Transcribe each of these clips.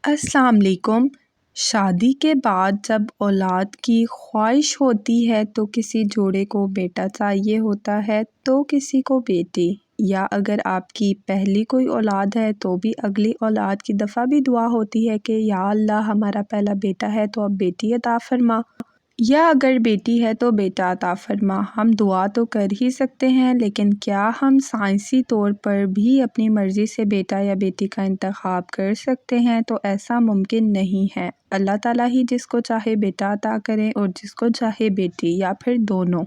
السلام علیکم۔ شادی کے بعد جب اولاد کی خواہش ہوتی ہے تو کسی جوڑے کو بیٹا چاہیے ہوتا ہے تو کسی کو بیٹی، یا اگر آپ کی پہلی کوئی اولاد ہے تو بھی اگلی اولاد کی دفعہ بھی دعا ہوتی ہے کہ یا اللہ ہمارا پہلا بیٹا ہے تو اب بیٹی عطا فرما، یا اگر بیٹی ہے تو بیٹا عطا فرما۔ ہم دعا تو کر ہی سکتے ہیں، لیکن کیا ہم سائنسی طور پر بھی اپنی مرضی سے بیٹا یا بیٹی کا انتخاب کر سکتے ہیں؟ تو ایسا ممکن نہیں ہے۔ اللہ تعالیٰ ہی جس کو چاہے بیٹا عطا کرے اور جس کو چاہے بیٹی، یا پھر دونوں۔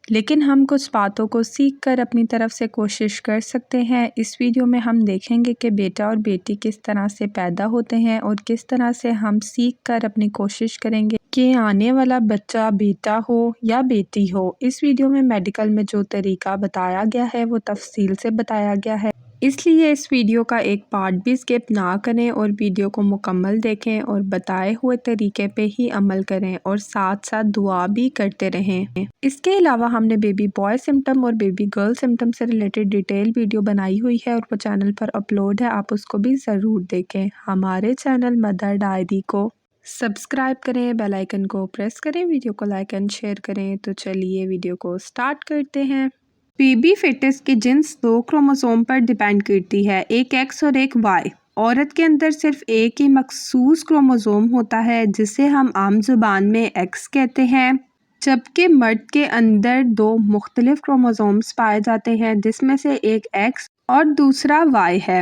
لیکن ہم کچھ باتوں کو سیکھ کر اپنی طرف سے کوشش کر سکتے ہیں۔ اس ویڈیو میں ہم دیکھیں گے کہ بیٹا اور بیٹی کس طرح سے پیدا ہوتے ہیں اور کس طرح سے ہم سیکھ کر اپنی کوشش کریں گے کہ آنے والا بچہ بیٹا ہو یا بیٹی ہو۔ اس ویڈیو میں میڈیکل میں جو طریقہ بتایا گیا ہے وہ تفصیل سے بتایا گیا ہے، اس لیے اس ویڈیو کا ایک پارٹ بھی اسکپ نہ کریں اور ویڈیو کو مکمل دیکھیں اور بتائے ہوئے طریقے پہ ہی عمل کریں اور ساتھ ساتھ دعا بھی کرتے رہیں۔ اس کے علاوہ ہم نے بیبی بوائے سمٹم اور بیبی گرل سمٹم سے ریلیٹڈ ڈیٹیل ویڈیو بنائی ہوئی ہے اور وہ چینل پر اپلوڈ ہے، آپ اس کو بھی ضرور دیکھیں۔ ہمارے چینل مدر ڈائری کو سبسکرائب کریں، بیل آئیکن کو پریس کریں، ویڈیو کو لائک اینڈ شیئر کریں۔ تو چلیے ویڈیو کو سٹارٹ کرتے ہیں۔ بیبی فیٹس کی جنس 2 کروموسوم پر ڈیپینڈ کرتی ہے، ایک ایکس اور ایک وائی۔ عورت کے اندر صرف ایک ہی مخصوص کروموسوم ہوتا ہے جسے ہم عام زبان میں ایکس کہتے ہیں، جبکہ مرد کے اندر 2 مختلف کروموسومز پائے جاتے ہیں جس میں سے ایک ایکس اور دوسرا وائی ہے۔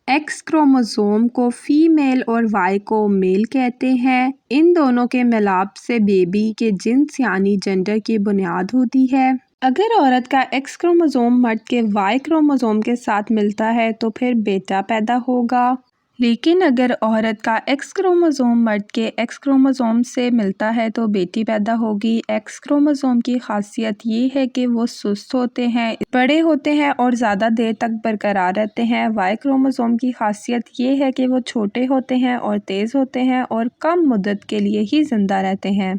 ایکس کروموسوم کو فیمیل اور وائی کو میل کہتے ہیں۔ ان دونوں کے ملاپ سے بیبی کے جنس یعنی جنڈر کی بنیاد ہوتی ہے۔ اگر عورت کا ایکس کروموسوم مرد کے وائی کروموسوم کے ساتھ ملتا ہے تو پھر بیٹا پیدا ہوگا، لیکن اگر عورت کا ایکس کروموسوم مرد کے ایکس کروموسوم سے ملتا ہے تو بیٹی پیدا ہوگی۔ ایکس کروموسوم کی خاصیت یہ ہے کہ وہ سست ہوتے ہیں، بڑے ہوتے ہیں اور زیادہ دیر تک برقرار رہتے ہیں۔ وائی کروموسوم کی خاصیت یہ ہے کہ وہ چھوٹے ہوتے ہیں اور تیز ہوتے ہیں اور کم مدت کے لیے ہی زندہ رہتے ہیں۔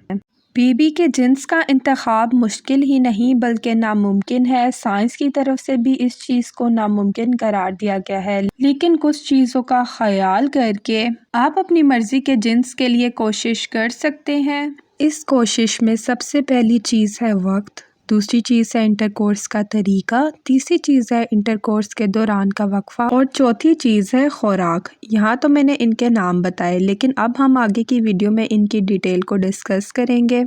بیبی کے جنس کا انتخاب مشکل ہی نہیں بلکہ ناممکن ہے۔ سائنس کی طرف سے بھی اس چیز کو ناممکن قرار دیا گیا ہے، لیکن کچھ چیزوں کا خیال کر کے آپ اپنی مرضی کے جنس کے لیے کوشش کر سکتے ہیں۔ اس کوشش میں سب سے پہلی چیز ہے وقت، دوسری چیز ہے انٹرکورس کا طریقہ، تیسری چیز ہے انٹرکورس کے دوران کا وقفہ اور چوتھی چیز ہے خوراک۔ یہاں تو میں نے ان کے نام بتائے، لیکن اب ہم آگے کی ویڈیو میں ان کی ڈیٹیل کو ڈسکس کریں گے۔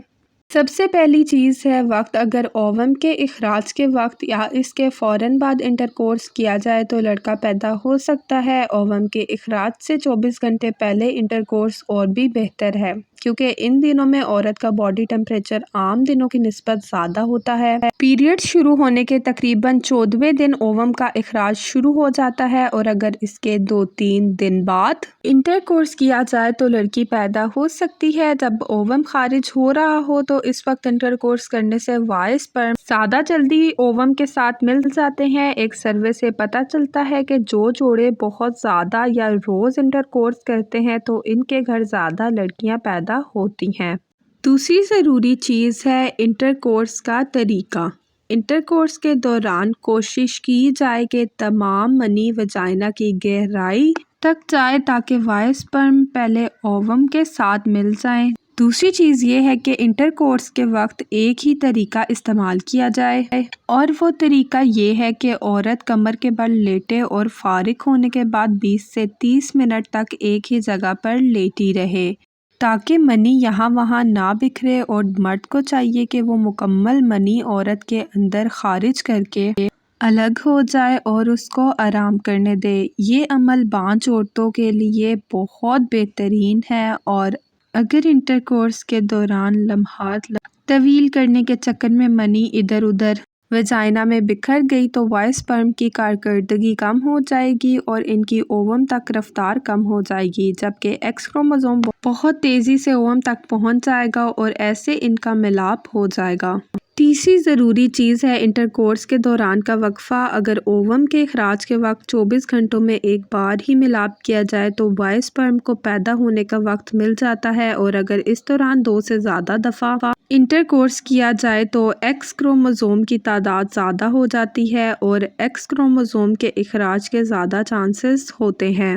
سب سے پہلی چیز ہے وقت۔ اگر اووم کے اخراج کے وقت یا اس کے فوراً بعد انٹرکورس کیا جائے تو لڑکا پیدا ہو سکتا ہے۔ اووم کے اخراج سے 24 گھنٹے پہلے انٹرکورس اور بھی بہتر ہے، کیونکہ ان دنوں میں عورت کا باڈی ٹیمپریچر عام دنوں کی نسبت زیادہ ہوتا ہے۔ پیریڈ شروع ہونے کے تقریباً 14ویں دن اووم کا اخراج شروع ہو جاتا ہے، اور اگر اس کے 2-3 دن بعد انٹرکورس کیا جائے تو لڑکی پیدا ہو سکتی ہے۔ جب اووم خارج ہو رہا ہو تو اس وقت انٹرکورس کرنے سے وائی سپرم زیادہ جلدی اووم کے ساتھ مل جاتے ہیں۔ ایک سروے سے پتہ چلتا ہے کہ جو جوڑے بہت زیادہ یا روز انٹرکورس کرتے ہیں تو ان کے گھر زیادہ لڑکیاں پیدا ہوتی ہیں۔ دوسری ضروری چیز ہے انٹرکورس کا طریقہ۔ انٹرکورس کے دوران کوشش کی جائے کہ تمام منی وجائنا کی گہرائی تک جائے تاکہ وائی سپرم پہلے اووم کے ساتھ مل جائیں۔ دوسری چیز یہ ہے کہ انٹرکورس کے وقت ایک ہی طریقہ استعمال کیا جائے، اور وہ طریقہ یہ ہے کہ عورت کمر کے بل لیٹے اور فارغ ہونے کے بعد 20 سے 30 منٹ تک ایک ہی جگہ پر لیٹی رہے تاکہ منی یہاں وہاں نہ بکھرے، اور مرد کو چاہیے کہ وہ مکمل منی عورت کے اندر خارج کر کے الگ ہو جائے اور اس کو آرام کرنے دے۔ یہ عمل بانجھ عورتوں کے لیے بہت بہترین ہے، اور اگر انٹرکورس کے دوران لمحات طویل کرنے کے چکر میں منی ادھر ادھر وجائنا میں بکھر گئی تو وائی سپرم کی کارکردگی کم ہو جائے گی اور ان کی اووم تک رفتار کم ہو جائے گی، جبکہ ایکس کروموسوم بہت تیزی سے اووم تک پہنچ جائے گا اور ایسے ان کا ملاپ ہو جائے گا۔ تیسری ضروری چیز ہے انٹرکورس کے دوران کا وقفہ۔ اگر اووم کے اخراج کے وقت 24 گھنٹوں میں ایک بار ہی ملاپ کیا جائے تو وائی سپرم کو پیدا ہونے کا وقت مل جاتا ہے، اور اگر اس دوران 2 سے زیادہ دفعہ انٹرکورس کیا جائے تو ایکس کروموسوم کی تعداد زیادہ ہو جاتی ہے اور ایکس کروموسوم کے اخراج کے زیادہ چانسز ہوتے ہیں۔